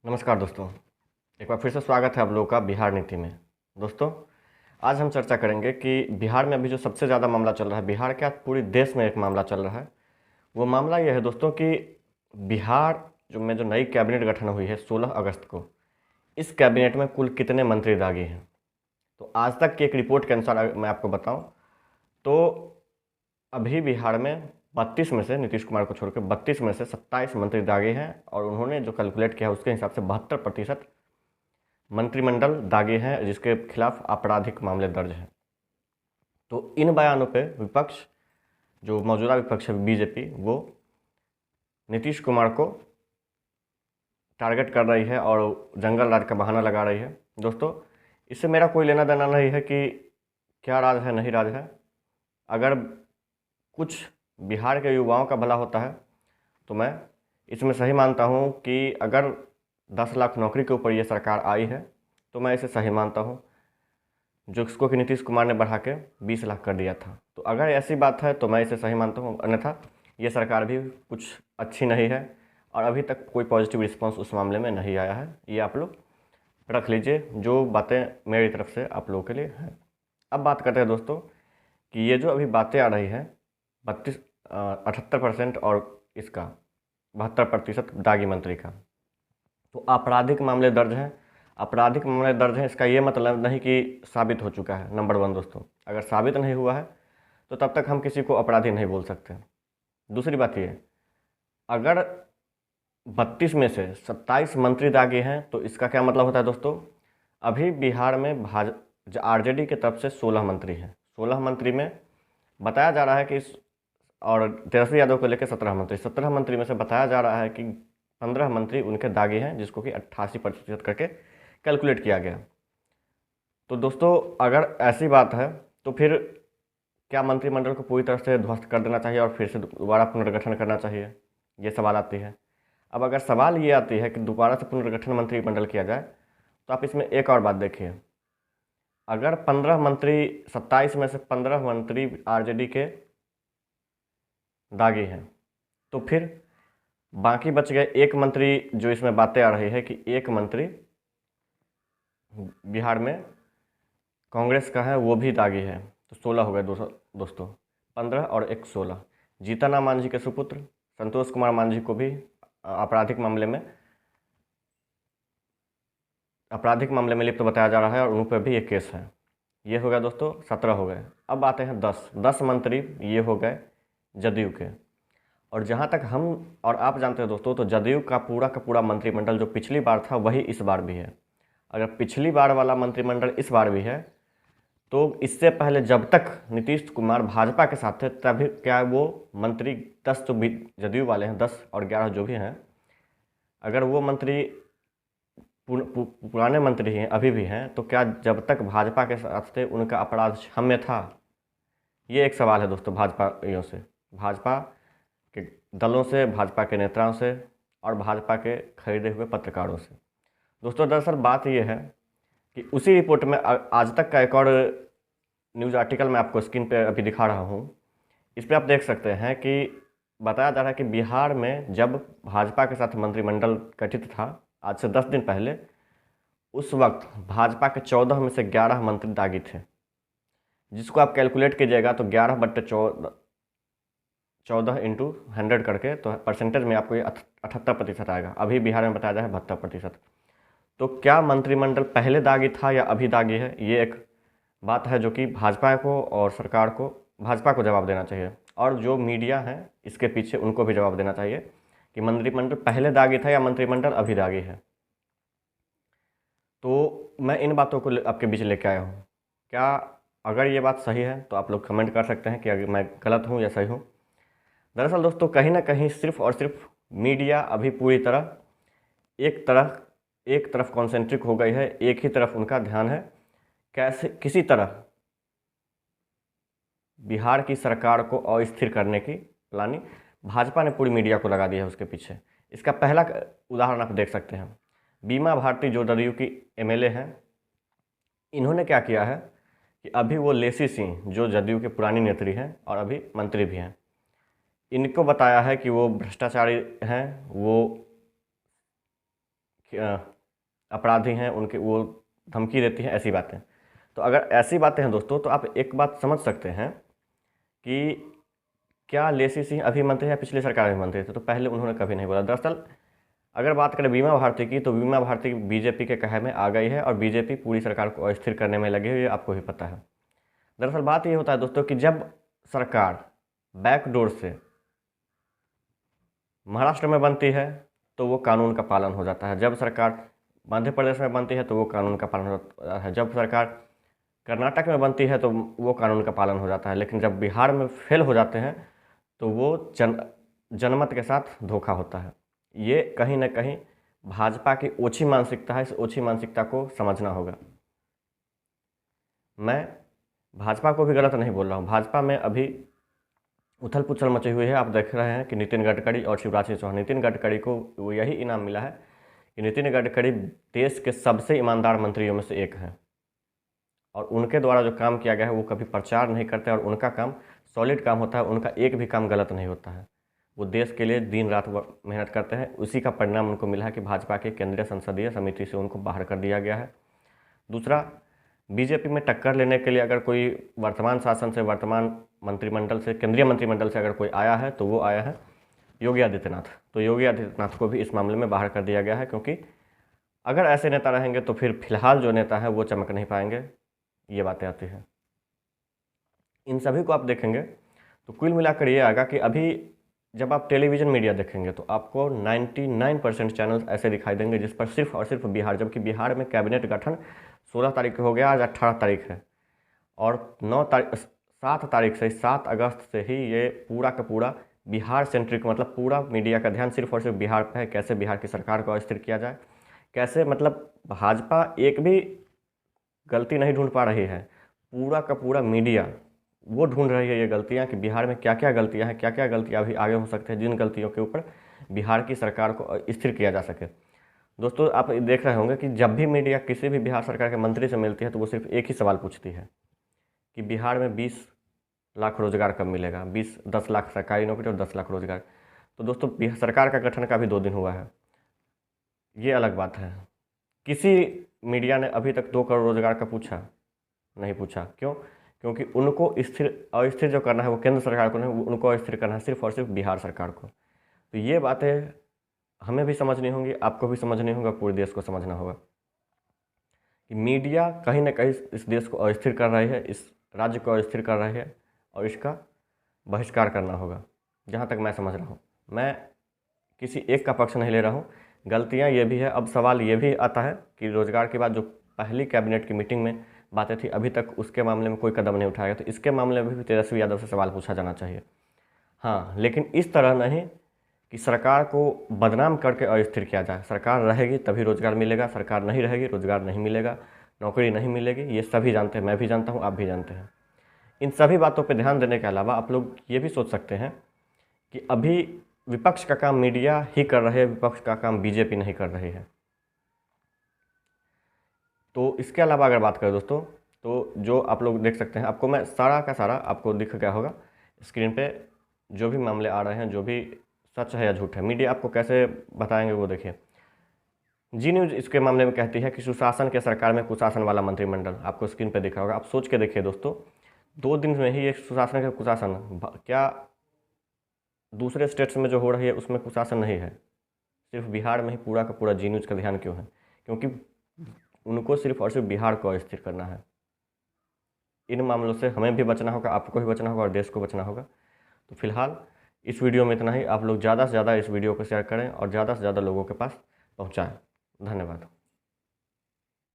नमस्कार दोस्तों, एक बार फिर से स्वागत है आप लोगों का बिहार नीति में। दोस्तों, आज हम चर्चा करेंगे कि बिहार में अभी जो सबसे ज़्यादा मामला चल रहा है, बिहार क्या पूरे देश में एक मामला चल रहा है। वो मामला ये है दोस्तों कि बिहार जो नई कैबिनेट गठन हुई है 16 अगस्त को, इस कैबिनेट में कुल कितने मंत्री दागी हैं। तो आज तक की एक रिपोर्ट के अनुसार अगर मैं आपको बताऊँ तो अभी बिहार में 32 में से, नीतीश कुमार को छोड़कर 32 में से 27 मंत्री दागे हैं और उन्होंने जो कैलकुलेट किया उसके हिसाब से 72% मंत्रिमंडल दागे हैं जिसके खिलाफ आपराधिक मामले दर्ज हैं। तो इन बयानों पे विपक्ष, जो मौजूदा विपक्ष है बीजेपी, वो नीतीश कुमार को टारगेट कर रही है और जंगल राज का बहाना लगा रही है। दोस्तों, इससे मेरा कोई लेना देना नहीं है कि क्या राज है नहीं राज है। अगर कुछ बिहार के युवाओं का भला होता है तो मैं इसमें सही मानता हूँ कि अगर 10 लाख नौकरी के ऊपर ये सरकार आई है तो मैं इसे सही मानता हूँ, जो इसको कि नीतीश कुमार ने बढ़ा के 20 लाख कर दिया था। तो अगर ऐसी बात है तो मैं इसे सही मानता हूँ, अन्यथा ये सरकार भी कुछ अच्छी नहीं है और अभी तक कोई पॉजिटिव रिस्पांस उस मामले में नहीं आया है। ये आप लोग रख लीजिए, जो बातें मेरी तरफ से आप लोगों के लिए हैं। अब बात करते हैं दोस्तों कि ये जो अभी बातें आ रही हैं 78% और इसका 72% दागी मंत्री का, तो आपराधिक मामले दर्ज हैं। आपराधिक मामले दर्ज हैं, इसका ये मतलब नहीं कि साबित हो चुका है। नंबर 1 दोस्तों, अगर साबित नहीं हुआ है तो तब तक हम किसी को अपराधी नहीं बोल सकते। दूसरी बात ये, अगर 32 में से 27 मंत्री दागे हैं तो इसका क्या मतलब होता है दोस्तों। अभी बिहार में आरजेडी की तरफ से 16 मंत्री हैं। 16 मंत्री में बताया जा रहा है कि और तेजस्वी यादव को लेकर 17 मंत्री में से बताया जा रहा है कि 15 मंत्री उनके दागे हैं, जिसको कि 88% करके कैलकुलेट किया गया। तो दोस्तों, अगर ऐसी बात है तो फिर क्या मंत्रिमंडल को पूरी तरह से ध्वस्त कर देना चाहिए और फिर से दोबारा पुनर्गठन करना चाहिए, ये सवाल आती है। अब अगर सवाल ये आती है कि दोबारा से पुनर्गठन मंत्रिमंडल किया जाए तो आप इसमें एक और बात देखिए। अगर 15 मंत्री, 27 में से 15 मंत्री आरजेडी के दागी हैं तो फिर बाकी बच गए एक मंत्री, जो इसमें बातें आ रही है कि एक मंत्री बिहार में कांग्रेस का है, वो भी दागी है। तो 16 हो गए दोस्तों, 15 और 1 16। जीतन राम मांझी के सुपुत्र संतोष कुमार मांझी को भी आपराधिक मामले में लिप्त बताया जा रहा है और उन पर भी एक केस है। ये हो गया दोस्तों, 17 हो गए। अब आते हैं 10 मंत्री, ये हो गए जदयू के। और जहाँ तक हम और आप जानते हैं दोस्तों, तो जदयू का पूरा मंत्रिमंडल जो पिछली बार था वही इस बार भी है। अगर पिछली बार वाला मंत्रिमंडल इस बार भी है तो इससे पहले जब तक नीतीश कुमार भाजपा के साथ थे तभी क्या वो मंत्री 10 जो भी जदयू वाले हैं, 10 और 11 जो भी हैं, अगर वो मंत्री पुराने मंत्री हैं, अभी भी हैं, तो क्या जब तक भाजपा के साथ थे उनका अपराध क्षम्य था? ये एक सवाल है दोस्तों, भाजपाइयों से, भाजपा के दलों से, भाजपा के नेताओं से और भाजपा के खरीदे हुए पत्रकारों से। दोस्तों, दरअसल बात यह है कि उसी रिपोर्ट में आज तक का एक और न्यूज़ आर्टिकल मैं आपको स्क्रीन पे अभी दिखा रहा हूँ। इस पर आप देख सकते हैं कि बताया जा रहा है कि बिहार में जब भाजपा के साथ मंत्रिमंडल गठित था आज से 10 दिन पहले, उस वक्त भाजपा के 14 में से 11 मंत्री दागी थे, जिसको आप कैलकुलेट कीजिएगा तो 11/14 इंटू 100 करके तो परसेंटेज में आपको ये 78% आएगा। अभी बिहार में बताया जाए 72%। तो क्या मंत्रिमंडल पहले दागी था या अभी दागी है, ये एक बात है जो कि भाजपा को और सरकार को, भाजपा को जवाब देना चाहिए और जो मीडिया है इसके पीछे उनको भी जवाब देना चाहिए कि मंत्रिमंडल पहले दागी था या मंत्रिमंडल अभी दागी है। तो मैं इन बातों को आपके बीच लेके आया हूँ। क्या अगर ये बात सही है तो आप लोग कमेंट कर सकते हैं कि अगर मैं गलत हूँ या सही हूँ। दरअसल दोस्तों, कहीं ना कहीं सिर्फ और सिर्फ मीडिया अभी पूरी तरह एक तरफ कॉन्सेंट्रिक हो गई है, एक ही तरफ उनका ध्यान है। कैसे किसी तरह बिहार की सरकार को अस्थिर करने की प्लानिंग भाजपा ने पूरी मीडिया को लगा दिया है उसके पीछे। इसका पहला उदाहरण आप देख सकते हैं, बीमा भारती जो जदयू की एमएलए हैं, इन्होंने क्या किया है कि अभी वो लेसी सिंह जो जदयू के पुरानी नेत्री हैं और अभी मंत्री भी हैं, इनको बताया है कि वो भ्रष्टाचारी हैं, वो अपराधी हैं उनके वो धमकी देती हैं, ऐसी बातें। तो अगर ऐसी बातें हैं दोस्तों, तो आप एक बात समझ सकते हैं कि क्या लेसी सिंह अभी मंत्री है, पिछली सरकार में मंत्री थे, तो पहले उन्होंने कभी नहीं बोला। दरअसल अगर बात करें बीमा भारती की, तो बीमा भारती बीजेपी के कहे में आ गई है और बीजेपी पूरी सरकार को अस्थिर करने में लगी हुई है, आपको भी पता है। दरअसल बात ये होता है दोस्तों कि जब सरकार बैकडोर से महाराष्ट्र में बनती है तो वो कानून का पालन हो जाता है, जब सरकार मध्य प्रदेश में बनती है तो वो कानून का पालन होता है, जब सरकार कर्नाटक में बनती है तो वो कानून का पालन हो जाता है। लेकिन जब बिहार में फेल हो जाते हैं तो वो जनमत के साथ धोखा होता है। ये कहीं ना कहीं भाजपा की ओछी मानसिकता है, इस ओछी मानसिकता को समझना होगा। मैं भाजपा को भी गलत नहीं बोल रहा हूँ, भाजपा में अभी उथल पुथल मची हुई है। आप देख रहे हैं कि नितिन गडकरी और शिवराज सिंह चौहान, नितिन गडकरी को वो यही इनाम मिला है कि नितिन गडकरी देश के सबसे ईमानदार मंत्रियों में से एक हैं और उनके द्वारा जो काम किया गया है वो कभी प्रचार नहीं करते और उनका काम सॉलिड काम होता है, उनका एक भी काम गलत नहीं होता है। वो देश के लिए दिन रात मेहनत करते हैं, उसी का परिणाम उनको मिला है कि भाजपा के केंद्रीय संसदीय समिति से उनको बाहर कर दिया गया है। दूसरा, बीजेपी में टक्कर लेने के लिए अगर कोई वर्तमान शासन से, वर्तमान मंत्रिमंडल से, केंद्रीय मंत्रिमंडल से अगर कोई आया है तो वो आया है योगी आदित्यनाथ। तो योगी आदित्यनाथ को भी इस मामले में बाहर कर दिया गया है, क्योंकि अगर ऐसे नेता रहेंगे तो फिर फिलहाल जो नेता है वो चमक नहीं पाएंगे, ये बातें आती हैं। इन सभी को आप देखेंगे तो कुल मिलाकर ये आएगा कि अभी जब आप टेलीविज़न मीडिया देखेंगे तो आपको 99% चैनल्स ऐसे दिखाई देंगे जिस पर सिर्फ और सिर्फ बिहार, जबकि बिहार में कैबिनेट गठन 16 तारीख को हो गया, आज 18 तारीख है और 7 तारीख से, 7 अगस्त से ही ये पूरा का पूरा बिहार सेंट्रिक, मतलब पूरा मीडिया का ध्यान सिर्फ और सिर्फ बिहार पर है। कैसे बिहार की सरकार को अस्थिर किया जाए, कैसे, मतलब भाजपा एक भी गलती नहीं ढूंढ पा रही है, पूरा का पूरा मीडिया वो ढूंढ रही है ये गलतियां कि बिहार में क्या क्या गलतियां हैं, क्या क्या गलतियां अभी आगे हो सकते हैं, जिन गलतियों के ऊपर बिहार की सरकार को स्थिर किया जा सके। दोस्तों आप देख रहे होंगे कि जब भी मीडिया किसी भी बिहार सरकार के मंत्री से मिलती है तो वो सिर्फ एक ही सवाल पूछती है कि बिहार में 20 लाख रोजगार कब मिलेगा, 10 लाख सरकारी नौकरी और 10 लाख रोजगार। तो दोस्तों सरकार का गठन का भी 2 दिन हुआ है, ये अलग बात है। किसी मीडिया ने अभी तक 2 करोड़ रोजगार का पूछा नहीं पूछा, क्यों? क्योंकि उनको स्थिर अस्थिर जो करना है वो केंद्र सरकार को नहीं, उनको अस्थिर करना है सिर्फ और सिर्फ बिहार सरकार को। तो ये बातें हमें भी समझनी होंगी, आपको भी समझनी होगा, पूरे देश को समझना होगा कि मीडिया कहीं ना कहीं इस देश को अस्थिर कर रही है, इस राज्य को अस्थिर कर रही है और इसका बहिष्कार करना होगा। जहाँ तक मैं समझ रहा हूँ, मैं किसी एक का पक्ष नहीं ले रहा हूँ। गलतियाँ ये भी है। अब सवाल ये भी आता है कि रोजगार के बाद जो पहली कैबिनेट की मीटिंग में बातें थी, अभी तक उसके मामले में कोई कदम नहीं उठाया गया, तो इसके मामले में भी तेजस्वी यादव से सवाल पूछा जाना चाहिए। हाँ, लेकिन इस तरह नहीं कि सरकार को बदनाम करके अस्थिर किया जाए। सरकार रहेगी तभी रोजगार मिलेगा, सरकार नहीं रहेगी रोजगार नहीं मिलेगा, नौकरी नहीं मिलेगी, ये सभी जानते हैं, मैं भी जानता हूँ, आप भी जानते हैं। इन सभी बातों पर ध्यान देने के अलावा आप लोग ये भी सोच सकते हैं कि अभी विपक्ष का काम मीडिया ही कर रहे हैं, विपक्ष का काम बीजेपी नहीं कर रही है। तो इसके अलावा अगर बात करें दोस्तों, तो जो आप लोग देख सकते हैं, आपको मैं सारा का सारा आपको दिख गया होगा स्क्रीन पे, जो भी मामले आ रहे हैं, जो भी सच है या झूठ है, मीडिया आपको कैसे बताएंगे वो देखिए। जी न्यूज़ इसके मामले में कहती है कि सुशासन के सरकार में कुशासन वाला मंत्रिमंडल, आपको स्क्रीन पे दिख रहा होगा। आप सोच के देखिए दोस्तों, 2 दिन में ही ये सुशासन का कुशासन, क्या दूसरे स्टेट्स में जो हो रही है उसमें कुशासन नहीं है? सिर्फ बिहार में ही पूरा का पूरा जी न्यूज़ का ध्यान क्यों है? क्योंकि उनको सिर्फ और सिर्फ बिहार को अस्थिर करना है। इन मामलों से हमें भी बचना होगा, आपको भी बचना होगा और देश को बचना होगा। तो फिलहाल इस वीडियो में इतना ही। आप लोग ज़्यादा से ज़्यादा इस वीडियो को शेयर करें और ज़्यादा से ज़्यादा लोगों के पास पहुँचाएँ। धन्यवाद।